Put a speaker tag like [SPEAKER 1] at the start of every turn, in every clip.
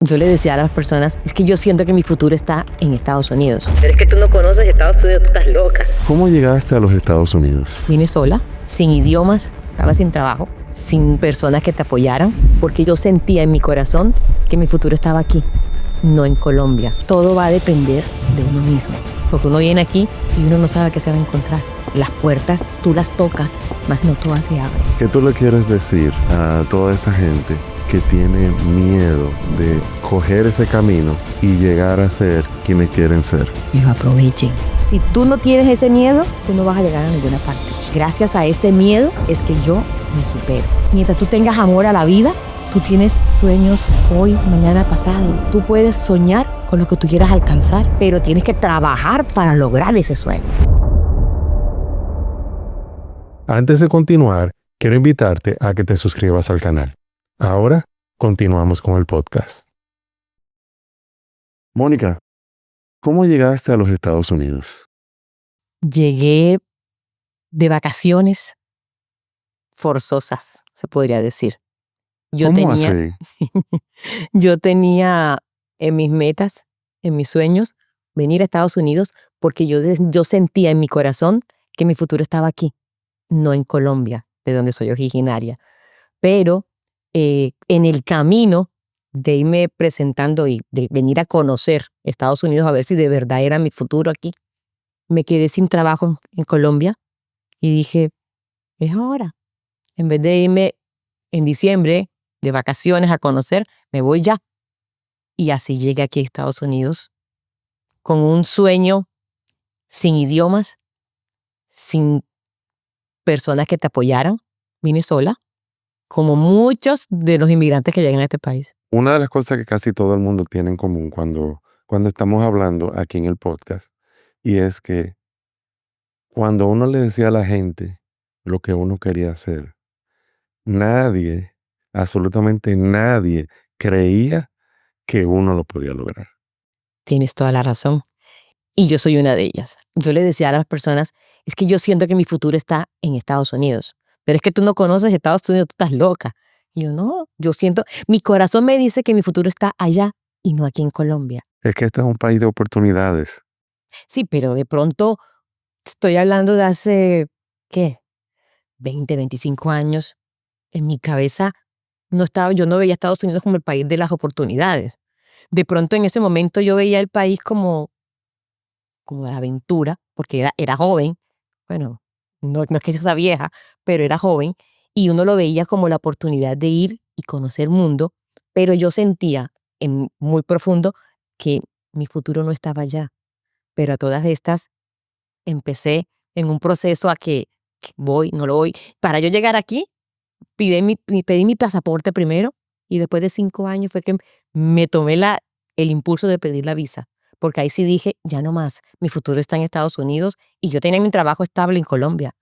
[SPEAKER 1] Yo le decía a las personas, es que yo siento que mi futuro está en Estados Unidos. Pero es que tú no conoces Estados Unidos, tú estás loca.
[SPEAKER 2] ¿Cómo llegaste a los Estados Unidos?
[SPEAKER 1] Vine sola, sin idiomas, estaba sin trabajo, sin personas que te apoyaran, porque yo sentía en mi corazón que mi futuro estaba aquí, no en Colombia. Todo va a depender de uno mismo, porque uno viene aquí y uno no sabe qué se va a encontrar. Las puertas tú las tocas, mas no todas se abren.
[SPEAKER 2] ¿Qué tú le quieres decir a toda esa gente que tiene miedo de coger ese camino y llegar a ser quienes quieren ser?
[SPEAKER 1] Y lo aprovechen. Si tú no tienes ese miedo, tú no vas a llegar a ninguna parte. Gracias a ese miedo es que yo me supero. Mientras tú tengas amor a la vida, tú tienes sueños hoy, mañana, pasado. Tú puedes soñar con lo que tú quieras alcanzar, pero tienes que trabajar para lograr ese sueño.
[SPEAKER 2] Antes de continuar, quiero invitarte a que te suscribas al canal. Ahora, continuamos con el podcast. Mónica, ¿cómo llegaste a los Estados Unidos?
[SPEAKER 1] Llegué de vacaciones forzosas, se podría decir.
[SPEAKER 2] ¿Cómo así?
[SPEAKER 1] Yo tenía en mis metas, en mis sueños, venir a Estados Unidos porque yo sentía en mi corazón que mi futuro estaba aquí, no en Colombia, de donde soy originaria. Pero en el camino de irme presentando y de venir a conocer Estados Unidos a ver si de verdad era mi futuro aquí, me quedé sin trabajo en Colombia y dije, es ahora. En vez de irme en diciembre de vacaciones a conocer, me voy ya. Y así llegué aquí a Estados Unidos con un sueño, sin idiomas, sin personas que te apoyaran. Vine sola, como muchos de los inmigrantes que llegan a este país.
[SPEAKER 2] Una de las cosas que casi todo el mundo tiene en común cuando estamos hablando aquí en el podcast, y es que cuando uno le decía a la gente lo que uno quería hacer, nadie, absolutamente nadie, creía que uno lo podía lograr.
[SPEAKER 1] Tienes toda la razón. Y yo soy una de ellas. Yo le decía a las personas, es que yo siento que mi futuro está en Estados Unidos. Pero es que tú no conoces Estados Unidos, tú estás loca. Y yo no, yo siento, mi corazón me dice que mi futuro está allá y no aquí en Colombia.
[SPEAKER 2] Es que este es un país de oportunidades.
[SPEAKER 1] Sí, pero de pronto estoy hablando de hace, ¿qué? 20, 25 años. En mi cabeza yo no veía a Estados Unidos como el país de las oportunidades. De pronto en ese momento yo veía el país como de aventura, porque era joven. Bueno, no es que yo sea vieja, pero era joven. Y uno lo veía como la oportunidad de ir y conocer el mundo. Pero yo sentía muy profundo que mi futuro no estaba allá. Pero a todas estas empecé en un proceso a que voy, no lo voy. Para yo llegar aquí, pedí mi pasaporte primero y después de 5 años fue que me tomé el impulso de pedir la visa. Porque ahí sí dije, ya no más, mi futuro está en Estados Unidos y yo tenía mi trabajo estable en Colombia.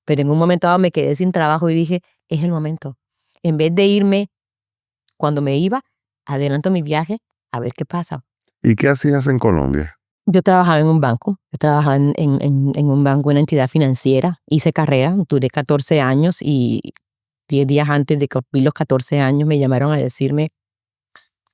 [SPEAKER 1] Pero en un momento dado me quedé sin trabajo y dije, es el momento. En vez de irme cuando me iba, adelanto mi viaje a ver qué pasa.
[SPEAKER 2] ¿Y qué hacías en Colombia?
[SPEAKER 1] Yo trabajaba en un banco, yo trabajaba en un banco, una entidad financiera, hice carrera, duré 14 años y 10 días antes de cumplir los 14 años me llamaron a decirme,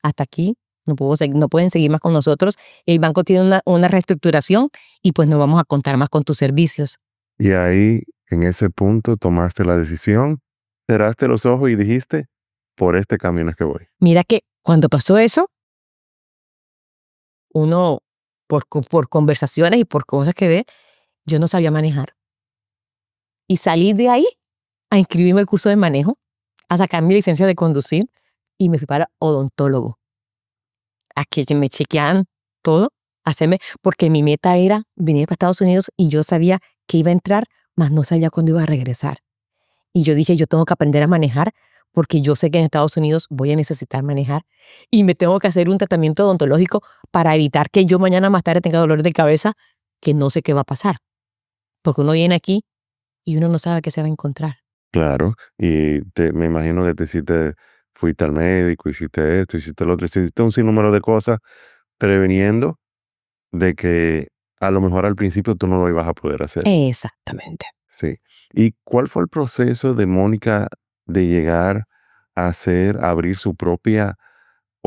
[SPEAKER 1] hasta aquí, no pueden seguir más con nosotros, el banco tiene una reestructuración y pues no vamos a contar más con tus servicios.
[SPEAKER 2] Y ahí, en ese punto, tomaste la decisión, cerraste los ojos y dijiste, por este camino es que voy.
[SPEAKER 1] Mira que cuando pasó eso, uno, por conversaciones y por cosas que ve, yo no sabía manejar. Y salí de ahí a inscribirme al curso de manejo, a sacar mi licencia de conducir y me fui para odontólogo. A que me chequearan todo, porque mi meta era venir para Estados Unidos y yo sabía que iba a entrar, mas no sabía cuándo iba a regresar. Y yo dije, yo tengo que aprender a manejar porque yo sé que en Estados Unidos voy a necesitar manejar y me tengo que hacer un tratamiento odontológico para evitar que yo mañana más tarde tenga dolor de cabeza que no sé qué va a pasar. Porque uno viene aquí y uno no sabe qué se va a encontrar.
[SPEAKER 2] Claro, y me imagino que fuiste al médico, hiciste esto, hiciste lo otro, hiciste un sinnúmero de cosas preveniendo de que a lo mejor al principio tú no lo ibas a poder hacer.
[SPEAKER 1] Exactamente.
[SPEAKER 2] Sí. ¿Y cuál fue el proceso de Mónica de llegar a abrir su propia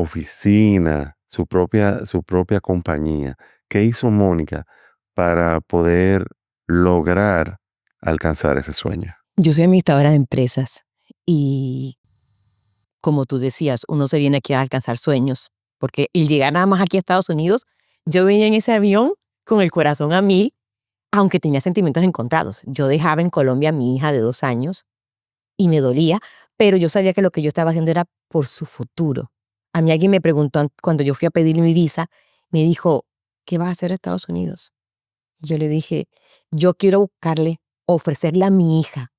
[SPEAKER 2] oficina, su propia compañía. ¿Qué hizo Mónica para poder lograr alcanzar ese sueño?
[SPEAKER 1] Yo soy administradora de empresas y como tú decías, uno se viene aquí a alcanzar sueños, porque el llegar nada más aquí a Estados Unidos, yo venía en ese avión con el corazón a mil, aunque tenía sentimientos encontrados. Yo dejaba en Colombia a mi hija de 2 años y me dolía, pero yo sabía que lo que yo estaba haciendo era por su futuro. A mí alguien me preguntó cuando yo fui a pedir mi visa, me dijo, ¿qué vas a hacer a Estados Unidos? Y yo le dije, yo quiero ofrecerle a mi hija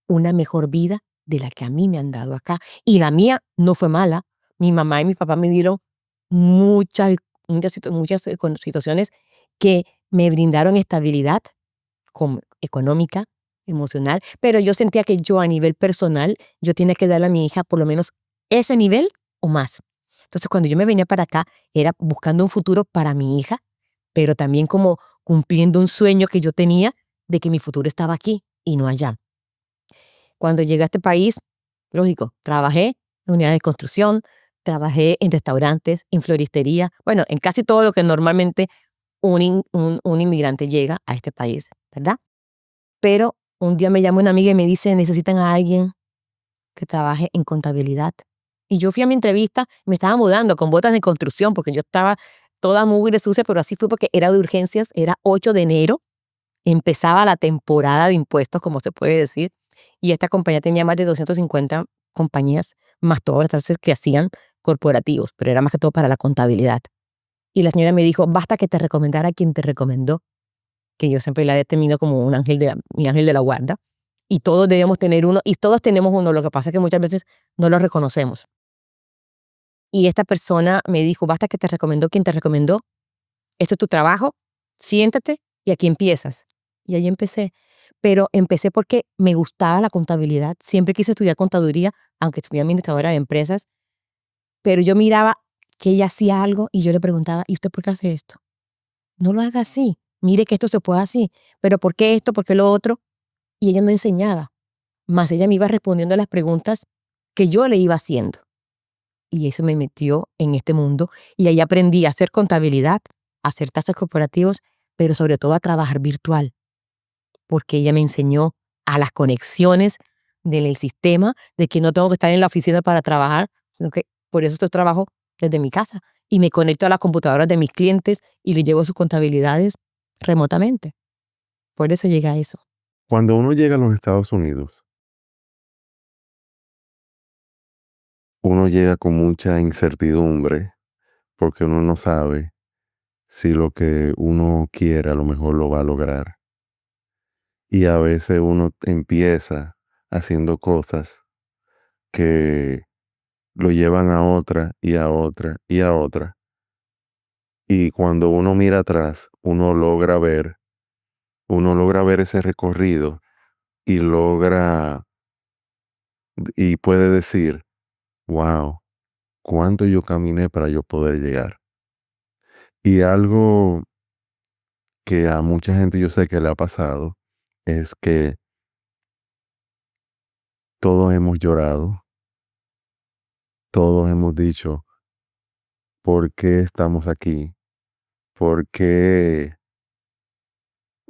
[SPEAKER 1] una mejor vida de la que a mí me han dado acá. Y la mía no fue mala. Mi mamá y mi papá me dieron muchas situaciones que me brindaron estabilidad económica, emocional, pero yo sentía que yo a nivel personal, yo tenía que darle a mi hija por lo menos ese nivel o más. Entonces, cuando yo me venía para acá, era buscando un futuro para mi hija, pero también como cumpliendo un sueño que yo tenía de que mi futuro estaba aquí y no allá. Cuando llegué a este país, lógico, trabajé en unidades de construcción, trabajé en restaurantes, en floristería, bueno, en casi todo lo que normalmente un inmigrante llega a este país, ¿verdad? Pero un día me llama una amiga y me dice, necesitan a alguien que trabaje en contabilidad. Y yo fui a mi entrevista, me estaba mudando con botas de construcción porque yo estaba toda mugre, sucia, pero así fue porque era de urgencias, era 8 de enero, empezaba la temporada de impuestos, como se puede decir, y esta compañía tenía más de 250 compañías, más todas las tasas que hacían corporativos, pero era más que todo para la contabilidad. Y la señora me dijo, basta que te recomendara a quien te recomendó, que yo siempre la determino como mi ángel de la guarda, y todos debemos tener uno, y todos tenemos uno, lo que pasa es que muchas veces no lo reconocemos. Y esta persona me dijo, basta que te recomendó quien te recomendó, esto es tu trabajo, siéntate y aquí empiezas. Y ahí empecé, pero empecé porque me gustaba la contabilidad, siempre quise estudiar contaduría, aunque fui administradora de empresas, pero yo miraba que ella hacía algo y yo le preguntaba, ¿y usted por qué hace esto? No lo haga así, mire que esto se puede así, pero ¿por qué esto? ¿Por qué lo otro? Y ella no enseñaba, más ella me iba respondiendo a las preguntas que yo le iba haciendo. Y eso me metió en este mundo y ahí aprendí a hacer contabilidad, a hacer tasas corporativos, pero sobre todo a trabajar virtual, porque ella me enseñó a las conexiones del sistema, de que no tengo que estar en la oficina para trabajar, sino que por eso estoy trabajo desde mi casa y me conecto a las computadoras de mis clientes y les llevo sus contabilidades remotamente. Por eso llega a eso.
[SPEAKER 2] Cuando uno llega a los Estados Unidos, uno llega con mucha incertidumbre porque uno no sabe si lo que uno quiere a lo mejor lo va a lograr. Y a veces uno empieza haciendo cosas que lo llevan a otra y a otra y a otra. Y cuando uno mira atrás, uno logra ver ese recorrido y puede decir, wow, cuánto yo caminé para yo poder llegar. Y algo que a mucha gente yo sé que le ha pasado es que todos hemos llorado, todos hemos dicho, ¿por qué estamos aquí? ¿Por qué,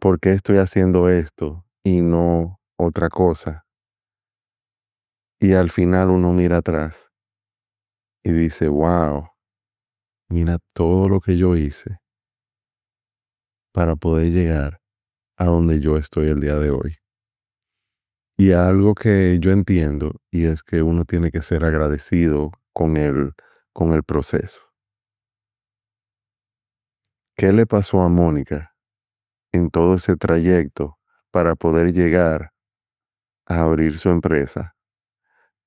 [SPEAKER 2] por qué estoy haciendo esto y no otra cosa? Y al final uno mira atrás y dice, wow, mira todo lo que yo hice para poder llegar a donde yo estoy el día de hoy. Y algo que yo entiendo y es que uno tiene que ser agradecido con el proceso. ¿Qué le pasó a Mónica en todo ese trayecto para poder llegar a abrir su empresa?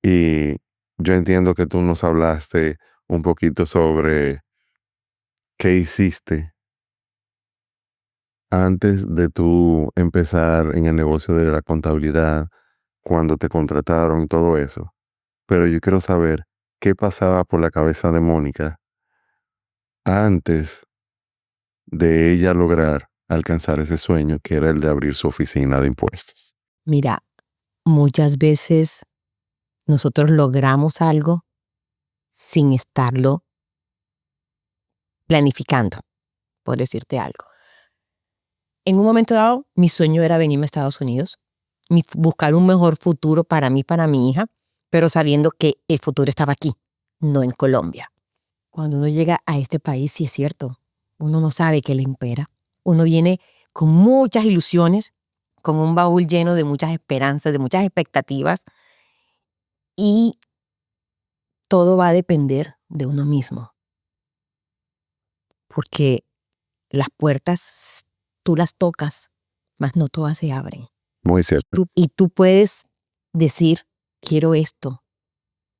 [SPEAKER 2] Y yo entiendo que tú nos hablaste un poquito sobre qué hiciste antes de tú empezar en el negocio de la contabilidad, cuando te contrataron y todo eso. Pero yo quiero saber qué pasaba por la cabeza de Mónica antes de ella lograr alcanzar ese sueño que era el de abrir su oficina de impuestos.
[SPEAKER 1] Mira, muchas veces nosotros logramos algo sin estarlo planificando, por decirte algo. En un momento dado, mi sueño era venirme a Estados Unidos, buscar un mejor futuro para mí, para mi hija, pero sabiendo que el futuro estaba aquí, no en Colombia. Cuando uno llega a este país, sí es cierto, uno no sabe qué le impera. Uno viene con muchas ilusiones, con un baúl lleno de muchas esperanzas, de muchas expectativas, y todo va a depender de uno mismo. Porque las puertas tú las tocas, mas no todas se abren.
[SPEAKER 2] Muy cierto.
[SPEAKER 1] Y tú puedes decir, quiero esto,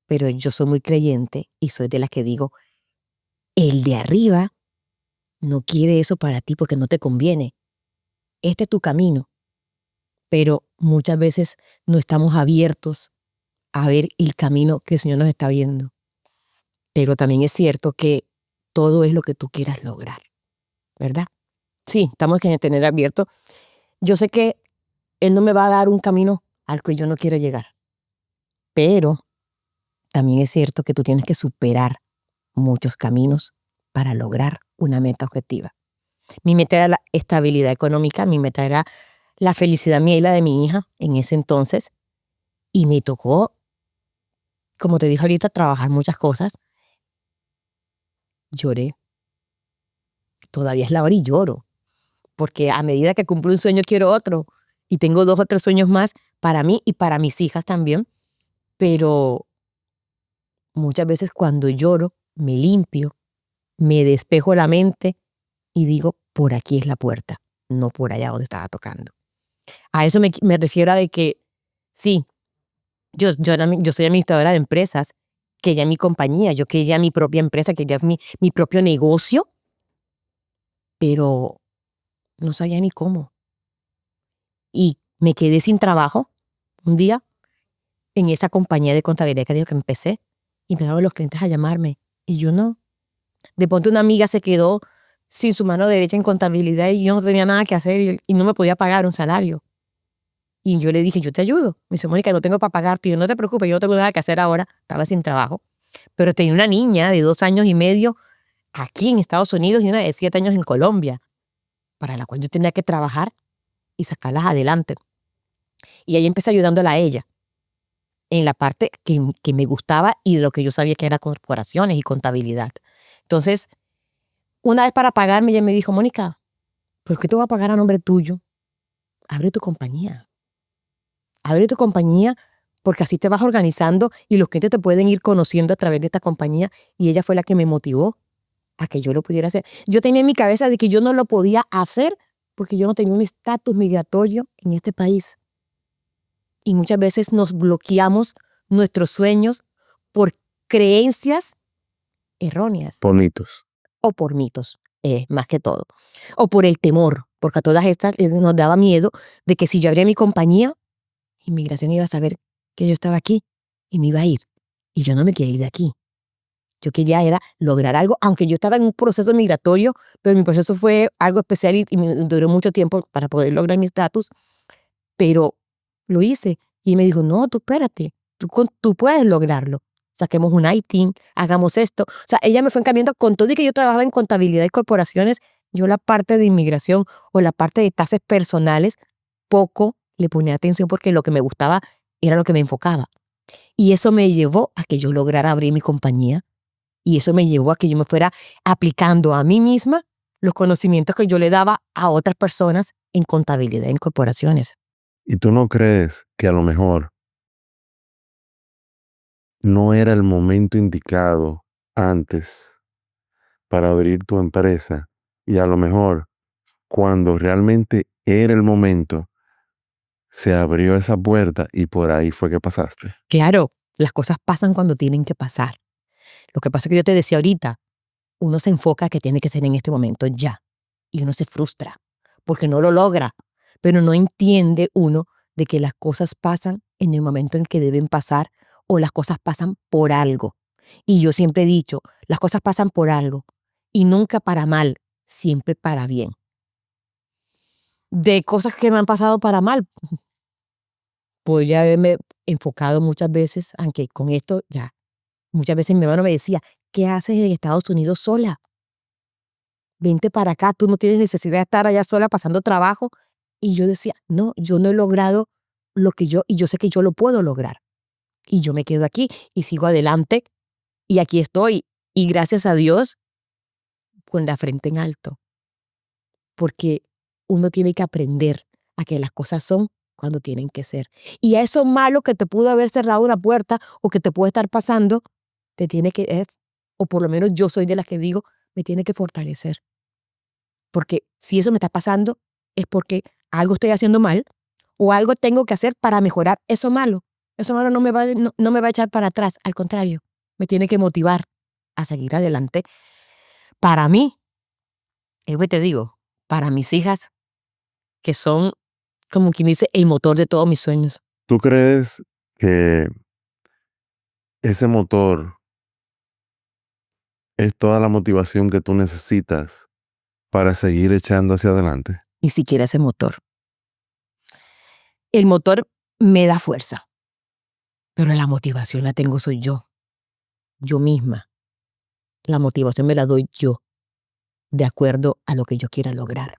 [SPEAKER 1] pero yo soy muy creyente y soy de las que digo, el de arriba no quiere eso para ti porque no te conviene. Este es tu camino. Pero muchas veces no estamos abiertos a ver el camino que el Señor nos está viendo. Pero también es cierto que todo es lo que tú quieras lograr, ¿verdad? Sí, estamos que tener abierto. Yo sé que Él no me va a dar un camino al que yo no quiero llegar, pero también es cierto que tú tienes que superar muchos caminos para lograr una meta objetiva. Mi meta era la estabilidad económica, mi meta era la felicidad mía y la de mi hija en ese entonces, y me tocó, como te dije ahorita, trabajar muchas cosas. Lloré, todavía es la hora y lloro, porque a medida que cumplo un sueño quiero otro, y tengo 2 o 3 sueños más para mí y para mis hijas también, pero muchas veces cuando lloro me limpio, me despejo la mente y digo, por aquí es la puerta, no por allá donde estaba tocando. A eso me refiero a de que, sí, yo soy administradora de empresas, quería mi compañía, yo quería mi propia empresa, quería mi propio negocio, pero no sabía ni cómo. Y me quedé sin trabajo un día en esa compañía de contabilidad que digo que empecé, y empezaron los clientes a llamarme, y yo no. De pronto una amiga se quedó sin su mano derecha en contabilidad y yo no tenía nada que hacer y no me podía pagar un salario. Y yo le dije, yo te ayudo. Me dice, Mónica, no tengo para pagarte. Y yo, no te preocupes, yo no tengo nada que hacer ahora. Estaba sin trabajo. Pero tenía una niña de 2 años y medio aquí en Estados Unidos y una de 7 años en Colombia, para la cual yo tenía que trabajar y sacarlas adelante. Y ahí empecé ayudándola a ella en la parte que me gustaba y de lo que yo sabía que era corporaciones y contabilidad. Entonces, una vez para pagarme, ella me dijo, Mónica, ¿por qué te voy a pagar a nombre tuyo? Abre tu compañía. Abre tu compañía porque así te vas organizando y los clientes te pueden ir conociendo a través de esta compañía. Y ella fue la que me motivó a que yo lo pudiera hacer. Yo tenía en mi cabeza de que yo no lo podía hacer porque yo no tenía un estatus migratorio en este país. Y muchas veces nos bloqueamos nuestros sueños por creencias erróneas.
[SPEAKER 2] Por mitos.
[SPEAKER 1] O por mitos, más que todo. O por el temor, porque a todas estas nos daba miedo de que si yo abría mi compañía, inmigración iba a saber que yo estaba aquí y me iba a ir. Y yo no me quería ir de aquí. Yo quería era lograr algo, aunque yo estaba en un proceso migratorio, pero mi proceso fue algo especial y me duró mucho tiempo para poder lograr mi estatus, pero lo hice. Y me dijo, no, tú espérate, tú puedes lograrlo. Saquemos un ITIN, hagamos esto. O sea, ella me fue encaminando con todo y que yo trabajaba en contabilidad y corporaciones, yo la parte de inmigración o la parte de tasas personales, poco le ponía atención porque lo que me gustaba era lo que me enfocaba. Y eso me llevó a que yo lograra abrir mi compañía y eso me llevó a que yo me fuera aplicando a mí misma los conocimientos que yo le daba a otras personas en contabilidad en corporaciones.
[SPEAKER 2] ¿Y tú no crees que a lo mejor no era el momento indicado antes para abrir tu empresa? Y a lo mejor cuando realmente era el momento, se abrió esa puerta y por ahí fue que pasaste.
[SPEAKER 1] Claro, las cosas pasan cuando tienen que pasar. Lo que pasa es que yo te decía ahorita, uno se enfoca que tiene que ser en este momento ya. Y uno se frustra porque no lo logra. Pero no entiende uno de que las cosas pasan en el momento en que deben pasar o las cosas pasan por algo. Y yo siempre he dicho, las cosas pasan por algo y nunca para mal, siempre para bien. De cosas que me han pasado para mal, podría haberme enfocado muchas veces, aunque con esto ya, muchas veces mi hermano me decía, ¿qué haces en Estados Unidos sola? vente para acá, tú no tienes necesidad de estar allá sola pasando trabajo. Y yo decía, no, yo no he logrado lo que yo, y yo sé que yo lo puedo lograr. Y yo me quedo aquí y sigo adelante y aquí estoy. Y gracias a Dios, con la frente en alto. Porque uno tiene que aprender a que las cosas son cuando tienen que ser. Y a eso malo que te pudo haber cerrado una puerta o que te puede estar pasando, te tiene que, o por lo menos yo soy de las que digo, me tiene que fortalecer. Porque si eso me está pasando, es porque algo estoy haciendo mal o algo tengo que hacer para mejorar eso malo. Eso malo no me va a echar para atrás, al contrario, me tiene que motivar a seguir adelante. Para mí, es que te digo, para mis hijas, que son, como quien dice, el motor de todos mis sueños.
[SPEAKER 2] ¿Tú crees que ese motor es toda la motivación que tú necesitas para seguir echando hacia adelante?
[SPEAKER 1] Ni siquiera ese motor. El motor me da fuerza, pero la motivación la tengo soy yo misma. La motivación me la doy yo, de acuerdo a lo que yo quiera lograr.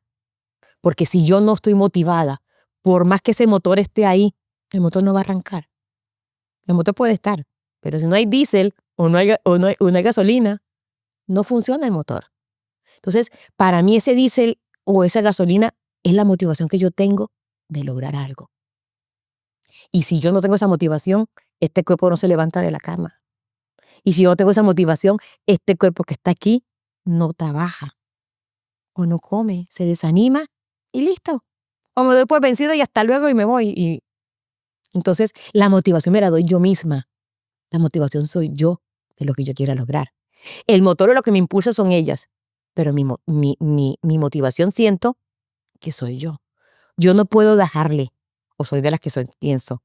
[SPEAKER 1] Porque si yo no estoy motivada, por más que ese motor esté ahí, el motor no va a arrancar. El motor puede estar, pero si no hay diésel o no hay gasolina, no funciona el motor. Entonces, para mí ese diésel o esa gasolina es la motivación que yo tengo de lograr algo. Y si yo no tengo esa motivación, este cuerpo no se levanta de la cama. Y si yo no tengo esa motivación, este cuerpo que está aquí no trabaja o no come, se desanima y listo. O me doy por vencido y hasta luego y me voy. Y entonces la motivación me la doy yo misma. La motivación soy yo de lo que yo quiera lograr. El motor o lo que me impulsa son ellas, pero mi motivación siento que soy yo. Yo no puedo dejarle, o soy de las que pienso,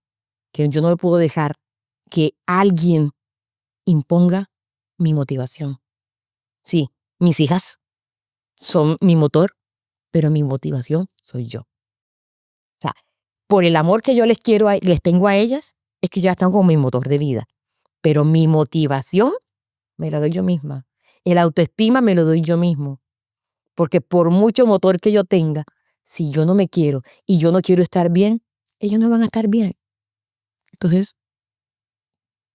[SPEAKER 1] que yo no me puedo dejar que alguien imponga mi motivación. Sí, mis hijas son mi motor, pero mi motivación soy yo. O sea, por el amor que yo les tengo a ellas, es que ya están como mi motor de vida. Pero mi motivación me la doy yo misma. El autoestima me lo doy yo mismo. Porque por mucho motor que yo tenga, si yo no me quiero y yo no quiero estar bien, ellos no van a estar bien. Entonces,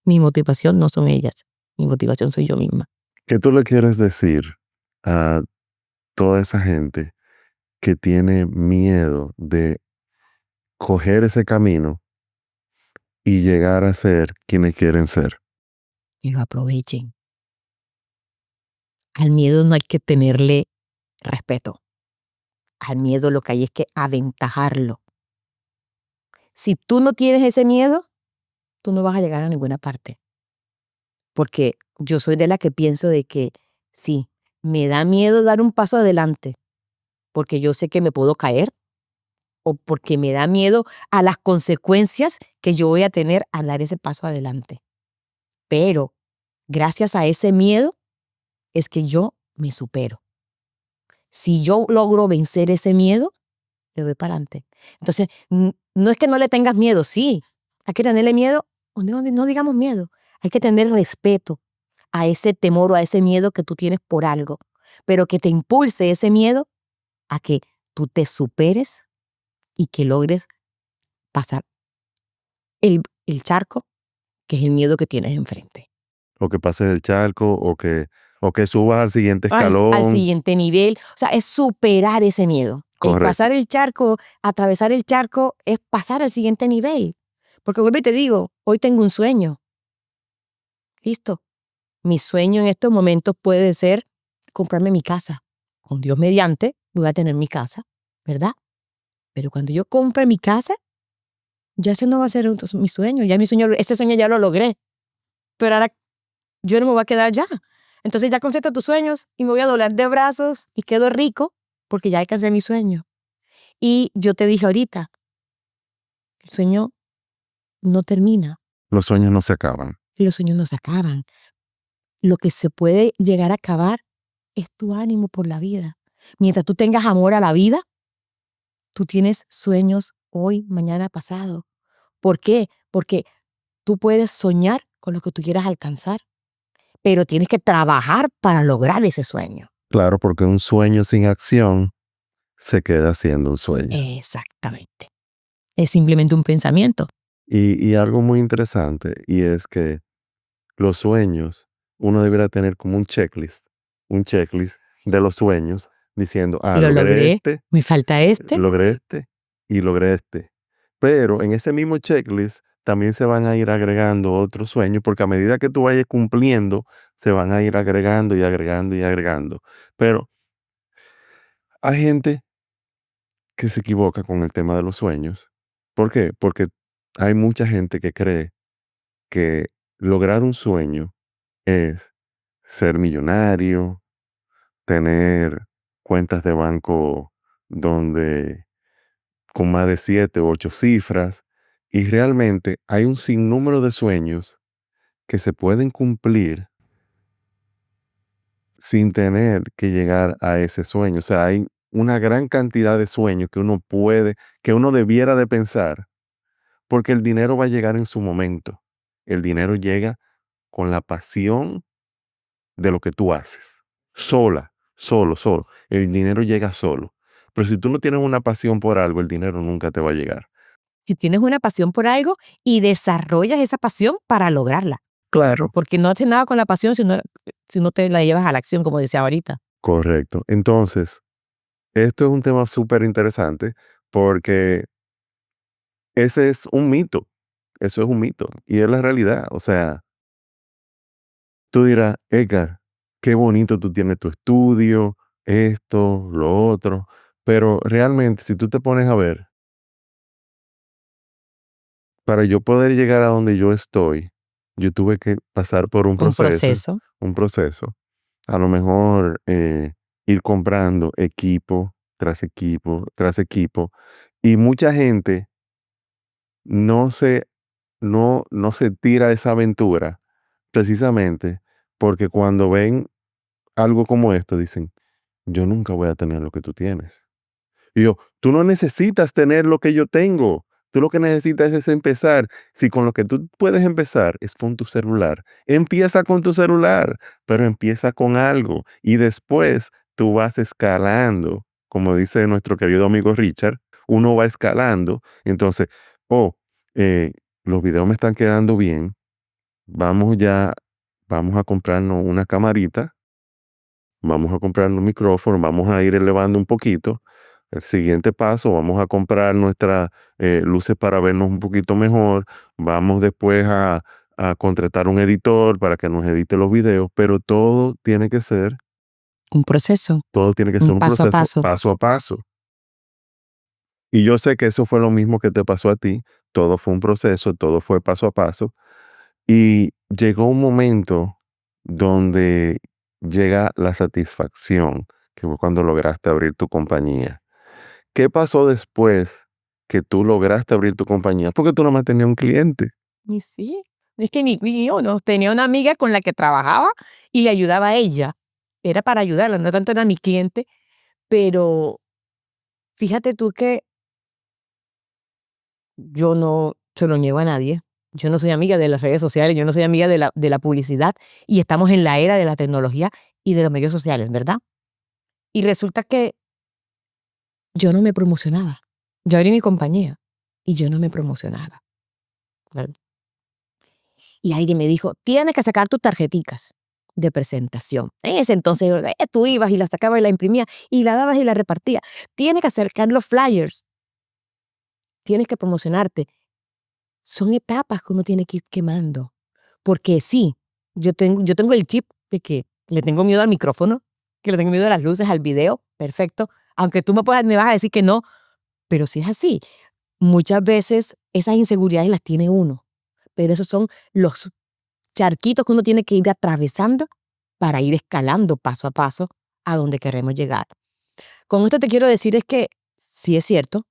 [SPEAKER 1] mi motivación no son ellas. Mi motivación soy yo misma.
[SPEAKER 2] ¿Qué tú le quieres decir a toda esa gente que tiene miedo de coger ese camino y llegar a ser quienes quieren ser?
[SPEAKER 1] Que lo aprovechen. Al miedo no hay que tenerle respeto. Al miedo lo que hay es que aventajarlo. Si tú no tienes ese miedo, tú no vas a llegar a ninguna parte. Porque yo soy de la que pienso de que sí, me da miedo dar un paso adelante, porque yo sé que me puedo caer o porque me da miedo a las consecuencias que yo voy a tener al dar ese paso adelante. Pero gracias a ese miedo es que yo me supero. Si yo logro vencer ese miedo, le doy para adelante. Entonces, no es que no le tengas miedo, sí, hay que tenerle miedo, o no digamos miedo, hay que tener respeto a ese temor o a ese miedo que tú tienes por algo, pero que te impulse ese miedo a que tú te superes y que logres pasar el charco, que es el miedo que tienes enfrente.
[SPEAKER 2] O que pases el charco, o que subas al siguiente
[SPEAKER 1] Al
[SPEAKER 2] escalón.
[SPEAKER 1] siguiente nivel, o sea, es superar ese miedo. El
[SPEAKER 2] Correcto.
[SPEAKER 1] pasar el charco, atravesar el charco, es pasar al siguiente nivel. Porque vuelvo y te digo, hoy tengo un sueño. Listo. Mi sueño en estos momentos puede ser comprarme mi casa. Con Dios mediante, voy a tener mi casa, ¿verdad? Pero cuando yo compre mi casa, ya ese no va a ser mi sueño. Ya ese sueño ya lo logré. Pero ahora yo no me voy a quedar allá. Entonces ya concentro tus sueños y me voy a doblar de brazos y quedo rico porque ya alcancé mi sueño. Y yo te dije ahorita, el sueño no termina.
[SPEAKER 2] Los sueños no se acaban.
[SPEAKER 1] Los sueños no se acaban. Lo que se puede llegar a acabar es tu ánimo por la vida. Mientras tú tengas amor a la vida, tú tienes sueños hoy, mañana, pasado. ¿Por qué? Porque tú puedes soñar con lo que tú quieras alcanzar, pero tienes que trabajar para lograr ese sueño.
[SPEAKER 2] Claro, porque un sueño sin acción se queda siendo un sueño.
[SPEAKER 1] Exactamente. Es simplemente un pensamiento.
[SPEAKER 2] Y algo muy interesante, y es que los sueños, uno debería tener como un checklist de los sueños, diciendo,
[SPEAKER 1] Lo logré, me falta este.
[SPEAKER 2] logré este y logré este. Pero en ese mismo checklist también se van a ir agregando otros sueños, porque a medida que tú vayas cumpliendo, se van a ir agregando y agregando y agregando. Pero hay gente que se equivoca con el tema de los sueños. ¿Por qué? Porque hay mucha gente que cree que lograr un sueño es ser millonario, tener cuentas de banco donde con más de 7 u 8 cifras, y realmente hay un sinnúmero de sueños que se pueden cumplir sin tener que llegar a ese sueño. O sea, hay una gran cantidad de sueños que uno debiera de pensar, porque el dinero va a llegar en su momento. El dinero llega con la pasión de lo que tú haces. Solo. El dinero llega solo. Pero si tú no tienes una pasión por algo, el dinero nunca te va a llegar.
[SPEAKER 1] Si tienes una pasión por algo y desarrollas esa pasión para lograrla.
[SPEAKER 2] Claro.
[SPEAKER 1] Porque no haces nada con la pasión si no te la llevas a la acción, como decía ahorita.
[SPEAKER 2] Correcto. Entonces, esto es un tema súper interesante porque ese es un mito. Eso es un mito. Y es la realidad. O sea, tú dirás, Edgar, qué bonito tú tienes tu estudio, esto, lo otro. Pero realmente, si tú te pones a ver, para yo poder llegar a donde yo estoy, yo tuve que pasar por
[SPEAKER 1] Un proceso.
[SPEAKER 2] un proceso. A lo mejor ir comprando equipo tras equipo, tras equipo. Y mucha gente no se, no se tira a esa aventura precisamente porque cuando ven algo como esto dicen, yo nunca voy a tener lo que tú tienes. Y yo, tú no necesitas tener lo que yo tengo. Tú lo que necesitas es empezar. Si con lo que tú puedes empezar es con tu celular, empieza con tu celular, pero empieza con algo y después tú vas escalando. Como dice nuestro querido amigo Richard, uno va escalando. Entonces, oh, eh, los videos me están quedando bien. Vamos ya, vamos a comprarnos una camarita, vamos a comprar un micrófono, vamos a ir elevando un poquito. El siguiente paso, vamos a comprar nuestras luces para vernos un poquito mejor. Vamos después a contratar un editor para que nos edite los videos, pero
[SPEAKER 1] Un proceso.
[SPEAKER 2] todo tiene que
[SPEAKER 1] Un
[SPEAKER 2] ser un
[SPEAKER 1] paso a
[SPEAKER 2] proceso
[SPEAKER 1] paso.
[SPEAKER 2] paso a paso. Y yo sé que eso fue lo mismo que te pasó a ti. Todo fue un proceso, todo fue paso a paso. Y llegó un momento donde llega la satisfacción, que fue cuando lograste abrir tu compañía. ¿Qué pasó después que tú lograste abrir tu compañía? Porque tú nomás tenías un cliente.
[SPEAKER 1] Y sí, es que ni yo, ¿no? Tenía una amiga con la que trabajaba y le ayudaba a ella. Era para ayudarla, no tanto era mi cliente, pero fíjate tú que yo no se lo niego a nadie. Yo no soy amiga de las redes sociales, yo no soy amiga de la publicidad y estamos en la era de la tecnología y de los medios sociales, ¿verdad? Y resulta que yo no me promocionaba. Yo abrí mi compañía y yo no me promocionaba, ¿verdad? Y alguien me dijo, tienes que sacar tus tarjeticas de presentación. En ese entonces tú ibas y la sacabas y la imprimías y la dabas y la repartías. Tienes que acercar los flyers, tienes que promocionarte. Son etapas que uno tiene que ir quemando. Porque sí, yo tengo el chip de que le tengo miedo al micrófono, que le tengo miedo a las luces, al video, perfecto. Aunque tú me vas a decir que no, pero si es así, muchas veces esas inseguridades las tiene uno. Pero esos son los charquitos que uno tiene que ir atravesando para ir escalando paso a paso a donde queremos llegar. Con esto te quiero decir es que, sí es cierto,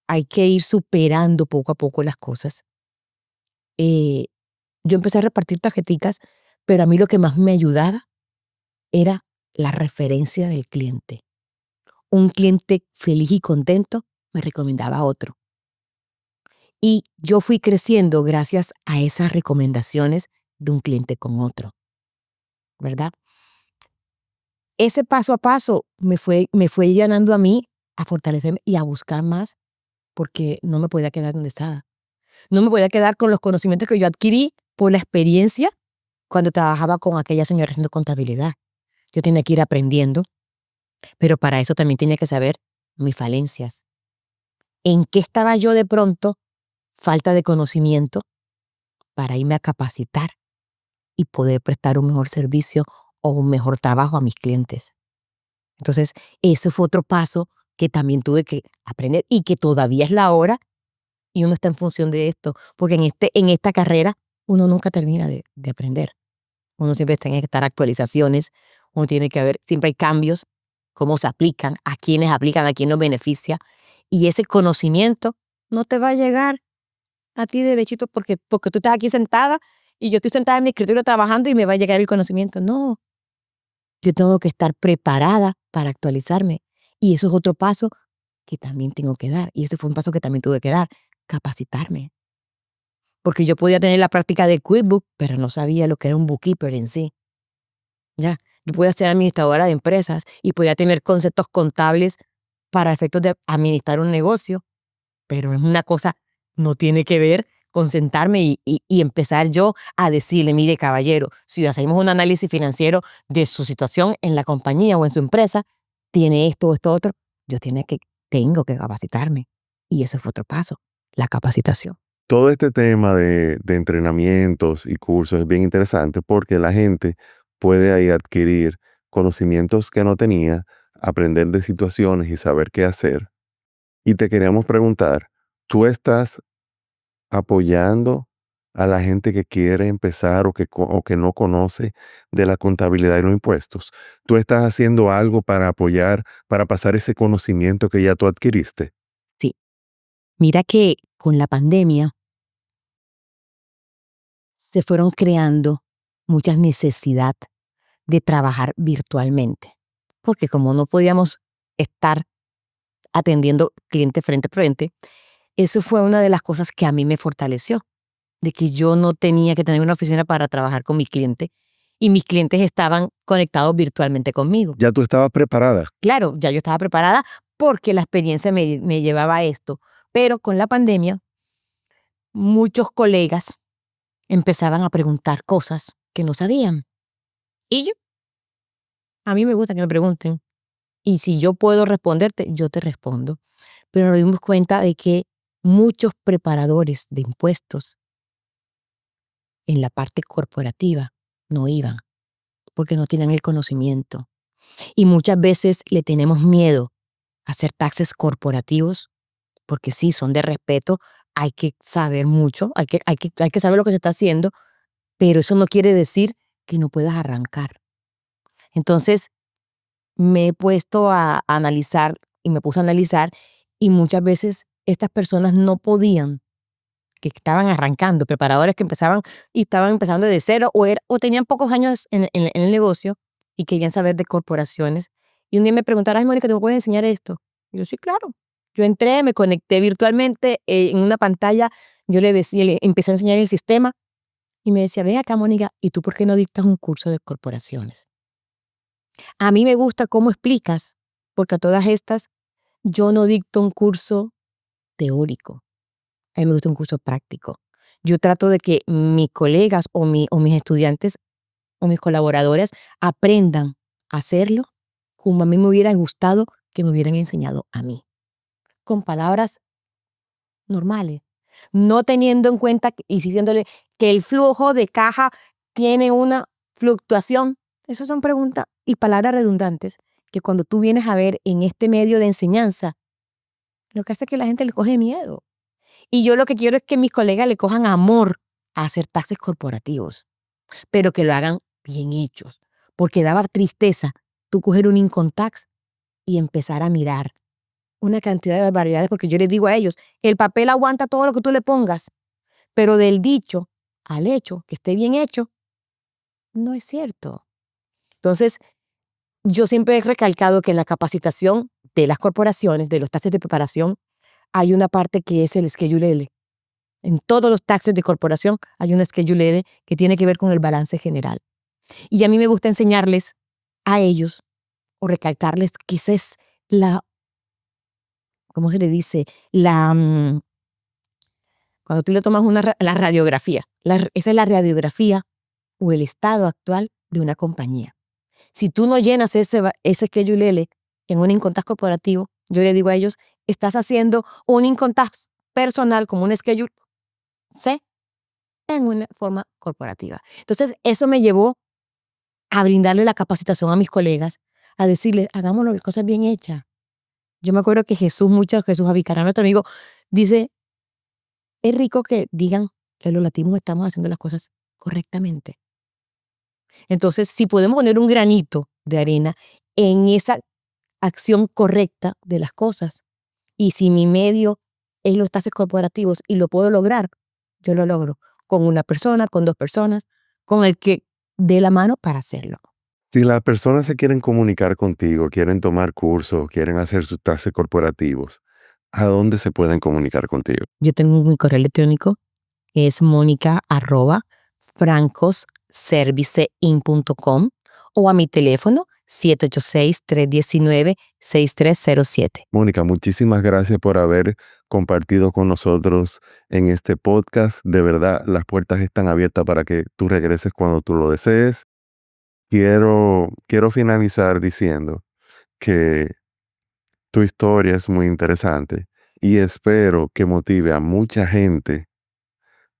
[SPEAKER 1] hay que ir superando poco a poco las cosas. Eh, yo empecé a repartir tarjeticas, pero a mí lo que más me ayudaba era la referencia del cliente. Un cliente feliz y contento me recomendaba a otro. Y yo fui creciendo gracias a esas recomendaciones de un cliente con otro, ¿verdad? ese paso a paso me fue llenando a mí a fortalecerme y a buscar más, porque no me podía quedar donde estaba. No me podía quedar con los conocimientos que yo adquirí por la experiencia cuando trabajaba con aquella señora haciendo contabilidad. Yo tenía que ir aprendiendo, pero para eso también tenía que saber mis falencias. ¿En qué estaba yo de pronto? Falta de conocimiento para irme a capacitar y poder prestar un mejor servicio o un mejor trabajo a mis clientes. Entonces, eso fue otro paso que también tuve que aprender y que todavía es la hora y uno está en función de esto, porque en esta carrera uno nunca termina de aprender. Uno siempre tiene que estar actualizaciones, uno tiene que ver, siempre hay cambios, cómo se aplican, a quién nos beneficia, y ese conocimiento no te va a llegar a ti derechito porque tú estás aquí sentada y yo estoy sentada en mi escritorio trabajando y me va a llegar el conocimiento. No, yo tengo que estar preparada para actualizarme, y eso es otro paso que también tengo que dar, y ese fue un paso que también tuve que dar, capacitarme. Porque yo podía tener la práctica de QuickBooks, pero no sabía lo que era un bookkeeper en sí, ¿ya? Yo podía ser administradora de empresas y podía tener conceptos contables para efectos de administrar un negocio, pero es una cosa, no tiene que ver con sentarme y empezar yo a decirle, mire, caballero, si hacemos un análisis financiero de su situación en la compañía o en su empresa, tiene esto o esto otro, tengo que capacitarme. Y eso fue otro paso, la capacitación.
[SPEAKER 2] Todo este tema de entrenamientos y cursos es bien interesante porque la gente puede ahí adquirir conocimientos que no tenía, aprender de situaciones y saber qué hacer. Y te queríamos preguntar, ¿tú estás apoyando a la gente que quiere empezar o que no conoce de la contabilidad y los impuestos? ¿Tú estás haciendo algo para apoyar, para pasar ese conocimiento que ya tú adquiriste?
[SPEAKER 1] Sí, mira que con la pandemia se fueron creando muchas necesidades de trabajar virtualmente, porque como no podíamos estar atendiendo cliente frente a frente, eso fue una de las cosas que a mí me fortaleció, de que yo no tenía que tener una oficina para trabajar con mi cliente y mis clientes estaban conectados virtualmente conmigo.
[SPEAKER 2] ¿Ya tú estabas preparada?
[SPEAKER 1] Claro, ya yo estaba preparada porque la experiencia me llevaba a esto, pero con la pandemia muchos colegas empezaban a preguntar cosas que no sabían. Y a mí me gusta que me pregunten. Y si yo puedo responderte, yo te respondo. Pero nos dimos cuenta de que muchos preparadores de impuestos en la parte corporativa no iban porque no tienen el conocimiento. Y muchas veces le tenemos miedo a hacer taxes corporativos porque sí, son de respeto, hay que saber mucho, hay que saber lo que se está haciendo, pero eso no quiere decir que no puedas arrancar. Entonces, me he puesto a analizar y me puse a analizar y muchas veces estas personas no podían, que estaban arrancando, preparadores que empezaban y estaban empezando de cero o tenían pocos años en el negocio y querían saber de corporaciones. Y un día me preguntaron, ay, Mónica, ¿tú me puedes enseñar esto? Y yo, sí, claro. Yo entré, me conecté virtualmente en una pantalla, yo le decía, le empecé a enseñar el sistema y me decía, ven acá, Mónica, ¿y tú por qué no dictas un curso de corporaciones? A mí me gusta cómo explicas, porque a todas estas yo no dicto un curso teórico, a mí me gusta un curso práctico. Yo trato de que mis colegas o mis estudiantes o mis colaboradores aprendan a hacerlo como a mí me hubiera gustado que me hubieran enseñado a mí, con palabras normales, no teniendo en cuenta y diciéndole que el flujo de caja tiene una fluctuación. Esas son preguntas y palabras redundantes que cuando tú vienes a ver en este medio de enseñanza, lo que hace es que la gente le coge miedo. Y yo lo que quiero es que mis colegas le cojan amor a hacer taxes corporativos, pero que lo hagan bien hechos, porque daba tristeza tú coger un income tax y empezar a mirar una cantidad de barbaridades, porque yo les digo a ellos, el papel aguanta todo lo que tú le pongas, pero del dicho al hecho, que esté bien hecho, no es cierto. Entonces, yo siempre he recalcado que en la capacitación de las corporaciones, de los taxes de preparación, hay una parte que es el Schedule L. En todos los taxes de corporación hay un Schedule L que tiene que ver con el balance general. Y a mí me gusta enseñarles a ellos o recalcarles que esa es la, ¿cómo se le dice? Cuando tú le tomas la radiografía, esa es la radiografía o el estado actual de una compañía. Si tú no llenas ese schedule en un incontaz corporativo, yo le digo a ellos, estás haciendo un incontaz personal como un schedule C en una forma corporativa. Entonces, eso me llevó a brindarle la capacitación a mis colegas, a decirles, hagámoslo las cosas bien hechas. Yo me acuerdo que Jesús Avicará, nuestro amigo, dice, es rico que digan que los latinos estamos haciendo las cosas correctamente. Entonces, si podemos poner un granito de arena en esa acción correcta de las cosas, y si mi medio es los taxes corporativos y lo puedo lograr, yo lo logro con una persona, con dos personas, con el que dé la mano para hacerlo.
[SPEAKER 2] Si las personas se quieren comunicar contigo, quieren tomar cursos, quieren hacer sus taxes corporativos, ¿a dónde se pueden comunicar contigo?
[SPEAKER 1] Yo tengo mi correo electrónico, es monica@francosservicein.com o a mi teléfono 786-319-6307.
[SPEAKER 2] Mónica, muchísimas gracias por haber compartido con nosotros en este podcast. De verdad, las puertas están abiertas para que tú regreses cuando tú lo desees. Quiero finalizar diciendo que tu historia es muy interesante y espero que motive a mucha gente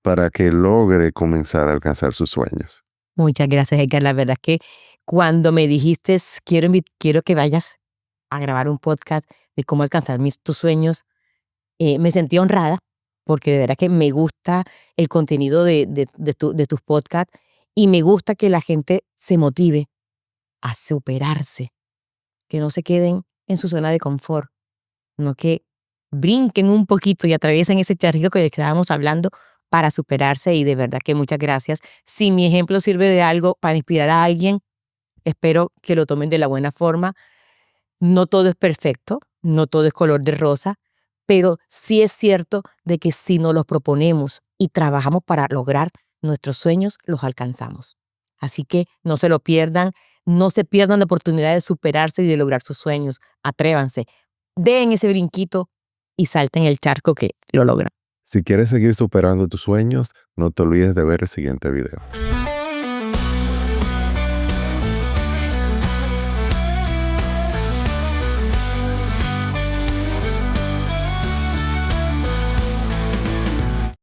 [SPEAKER 2] para que logre comenzar a alcanzar sus sueños.
[SPEAKER 1] Muchas gracias, Edgar. La verdad es que cuando me dijiste, quiero que vayas a grabar un podcast de cómo alcanzar tus sueños, me sentí honrada porque de verdad que me gusta el contenido de tus podcasts y me gusta que la gente se motive a superarse, que no se queden en su zona de confort, no que brinquen un poquito y atraviesen ese charrito que estábamos hablando para superarse, y de verdad que muchas gracias. Si mi ejemplo sirve de algo para inspirar a alguien, espero que lo tomen de la buena forma. No todo es perfecto, no todo es color de rosa, pero sí es cierto de que si nos los proponemos y trabajamos para lograr nuestros sueños, los alcanzamos. Así que no se lo pierdan, no se pierdan la oportunidad de superarse y de lograr sus sueños. Atrévanse, den ese brinquito y salten el charco que lo logran.
[SPEAKER 2] Si quieres seguir superando tus sueños, no te olvides de ver el siguiente video.